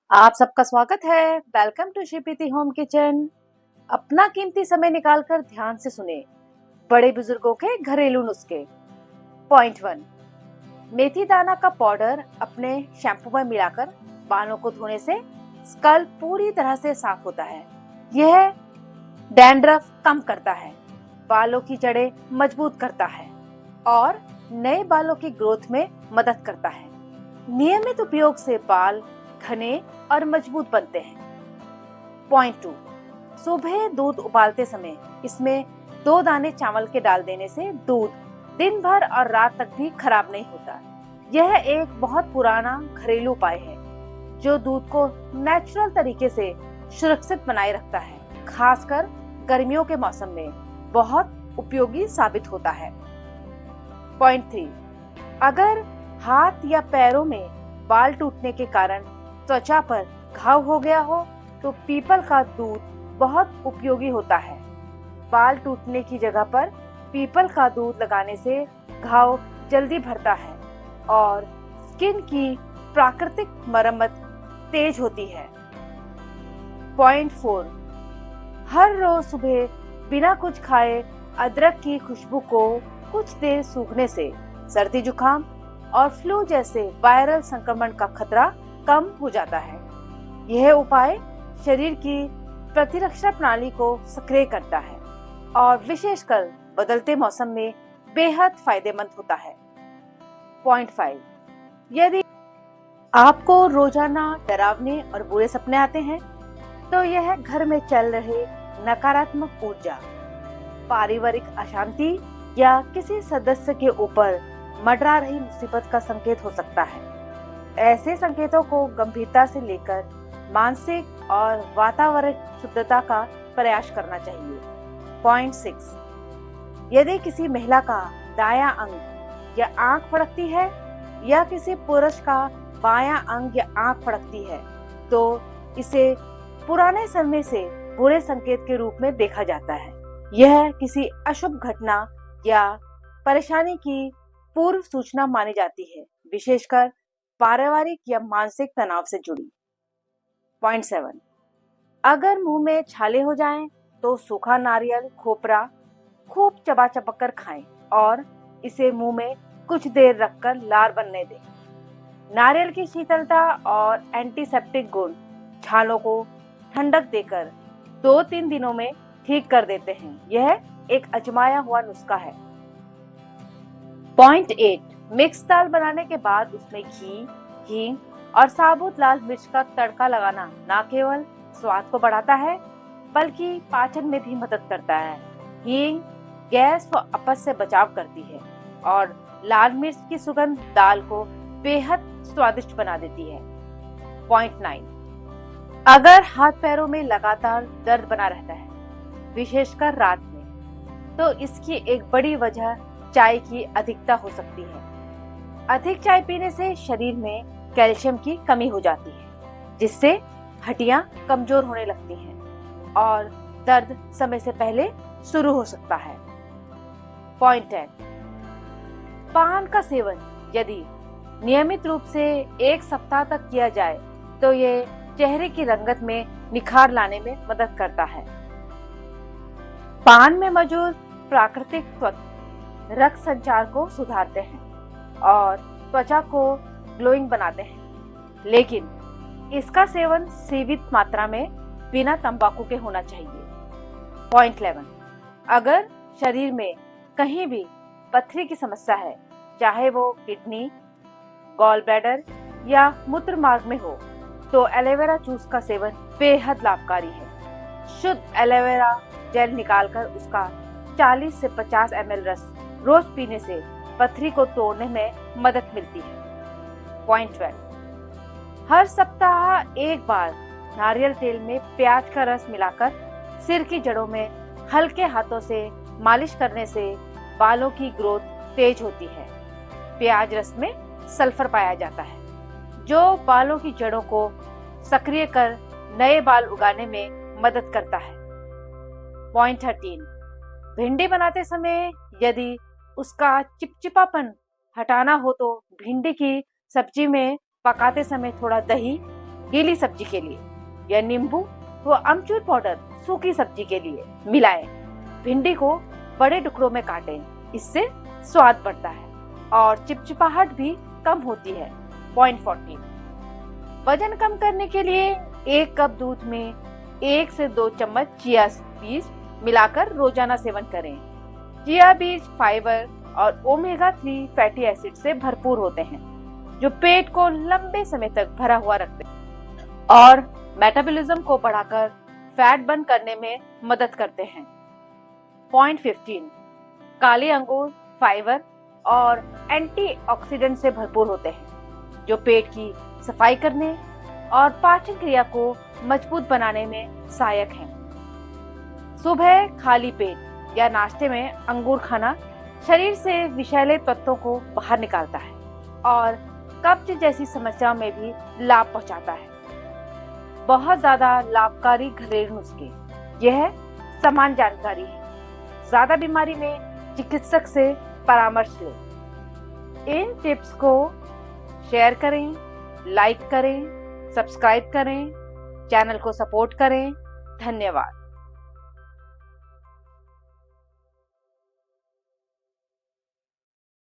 आप सबका स्वागत है। Welcome to Shipreeti home kitchen. अपना कीमती समय निकालकर ध्यान से सुने बड़े बुजुर्गों के घरेलू नुस्खे। पॉइंट 1, मेथी दाना का पाउडर अपने शैम्पू में मिलाकर बालों को धोने से स्कल्प पूरी तरह से साफ होता है। यह डैंड्रफ कम करता है, बालों की जड़ें मजबूत करता है और नए बालों की ग्रोथ में मदद करता है। नियमित उपयोग से बाल घने और मजबूत बनते हैं। पॉइंट 2, सुबह दूध उबालते समय इसमें 2 दाने चावल के डाल देने से दूध दिन भर और रात तक भी खराब नहीं होता। यह एक बहुत पुराना घरेलू उपाय है जो दूध को नेचुरल तरीके से सुरक्षित बनाए रखता है। खासकर गर्मियों के मौसम में बहुत उपयोगी साबित होता है। पॉइंट 3, अगर हाथ या पैरों में बाल टूटने के कारण त्वचा पर घाव हो गया हो तो पीपल का दूध बहुत उपयोगी होता है। बाल टूटने की जगह पर पीपल का दूध लगाने से घाव जल्दी भरता है और स्किन की प्राकृतिक मरम्मत तेज होती है। पॉइंट 4, हर रोज सुबह बिना कुछ खाए अदरक की खुशबू को कुछ देर सूखने से सर्दी जुकाम और फ्लू जैसे वायरल संक्रमण का खतरा कम हो जाता है। यह उपाय शरीर की प्रतिरक्षा प्रणाली को सक्रिय करता है और विशेषकर बदलते मौसम में बेहद फायदेमंद होता है। पॉइंट 5, यदि आपको रोजाना डरावने और बुरे सपने आते हैं तो यह घर में चल रहे नकारात्मक ऊर्जा, पारिवारिक अशांति या किसी सदस्य के ऊपर मंडरा रही मुसीबत का संकेत हो सकता है। ऐसे संकेतों को गंभीरता से लेकर मानसिक और वातावरण शुद्धता का प्रयास करना चाहिए। पॉइंट 6, यदि किसी महिला का दायां अंग या आंख फड़कती है या किसी पुरुष का बायां अंग या आंख फड़कती है तो इसे पुराने समय से बुरे संकेत के रूप में देखा जाता है। यह किसी अशुभ घटना या परेशानी की पूर्व सूचना मानी जाती है, विशेषकर पारिवारिक या मानसिक तनाव से जुड़ी। पॉइंट 7, अगर मुंह में छाले हो जाएं तो सूखा नारियल खोपरा खूब चबा चबक कर खाएं और इसे मुंह में कुछ देर रखकर लार बनने दें। नारियल की शीतलता और एंटीसेप्टिक गुण छालों को ठंडक देकर 2-3 दिनों में ठीक कर देते हैं। यह एक आजमाया हुआ नुस्खा है। पॉइंट 8, मिक्स दाल बनाने के बाद उसमें घी, हींग और साबुत लाल मिर्च का तड़का लगाना न केवल स्वाद को बढ़ाता है बल्कि पाचन में भी मदद करता है। हींग गैस व अपच से बचाव करती है और लाल मिर्च की सुगंध दाल को बेहद स्वादिष्ट बना देती है। पॉइंट 9, अगर हाथ पैरों में लगातार दर्द बना रहता है, विशेषकर रात में, तो इसकी एक बड़ी वजह चाय की अधिकता हो सकती है। अधिक चाय पीने से शरीर में कैल्शियम की कमी हो जाती है जिससे हड्डियां कमजोर होने लगती हैं और दर्द समय से पहले शुरू हो सकता है। पॉइंट 10, पान का सेवन यदि नियमित रूप से 1 सप्ताह तक किया जाए तो ये चेहरे की रंगत में निखार लाने में मदद करता है। पान में मौजूद प्राकृतिक तत्व रक्त संचार को सुधारते हैं और त्वचा को ग्लोइंग बनाते हैं, लेकिन इसका सेवन सीमित मात्रा में बिना तंबाकू के होना चाहिए। पॉइंट 11, अगर शरीर में कहीं भी पथरी की समस्या है, चाहे वो किडनी, गॉल ब्लैडर या मूत्र मार्ग में हो, तो एलोवेरा जूस का सेवन बेहद लाभकारी है। शुद्ध एलोवेरा जेल निकालकर उसका 40 से 50 ml रस रोज पीने से पथरी को तोड़ने में मदद मिलती है। पॉइंट 12, हर सप्ताह एक बार नारियल तेल में प्याज का रस मिलाकर सिर की जड़ों में हल्के हाथों से मालिश करने से बालों की ग्रोथ तेज होती है। प्याज रस में सल्फर पाया जाता है जो बालों की जड़ों को सक्रिय कर नए बाल उगाने में मदद करता है। पॉइंट 13, भिंडी बनाते समय यदि उसका चिपचिपापन हटाना हो तो भिंडी की सब्जी में पकाते समय थोड़ा दही गीली सब्जी के लिए, या नींबू व अमचूर पाउडर सूखी सब्जी के लिए मिलाएं। भिंडी को बड़े टुकड़ों में काटें, इससे स्वाद बढ़ता है और चिपचिपाहट भी कम होती है। पॉइंट 14, वजन कम करने के लिए 1 कप दूध में 1 से 2 चम्मच चिया बीज मिलाकर रोजाना सेवन करें। चिया बीज फाइबर और ओमेगा 3 फैटी एसिड से भरपूर होते हैं, जो पेट को लंबे समय तक भरा हुआ रखते हैं और मेटाबॉलिज्म को बढ़ाकर फैट बर्न करने में मदद करते हैं। पॉइंट 15, काले अंगूर फाइबर और एंटीऑक्सीडेंट से भरपूर होते हैं, जो पेट की सफाई करने और पाचन क्रिया को मजबूत बनाने में सहायक हैं। सुबह खाली पेट या नाश्ते में अंगूर खाना शरीर से विषैले तत्वों को बाहर निकालता है और कब्ज जैसी समस्याओं में भी लाभ पहुंचाता है। बहुत ज्यादा लाभकारी घरेलू नुस्खे, यह समान जानकारी है। ज्यादा बीमारी में चिकित्सक से परामर्श लें। इन टिप्स को शेयर करें, लाइक करें, सब्सक्राइब करें, चैनल को सपोर्ट करें। धन्यवाद।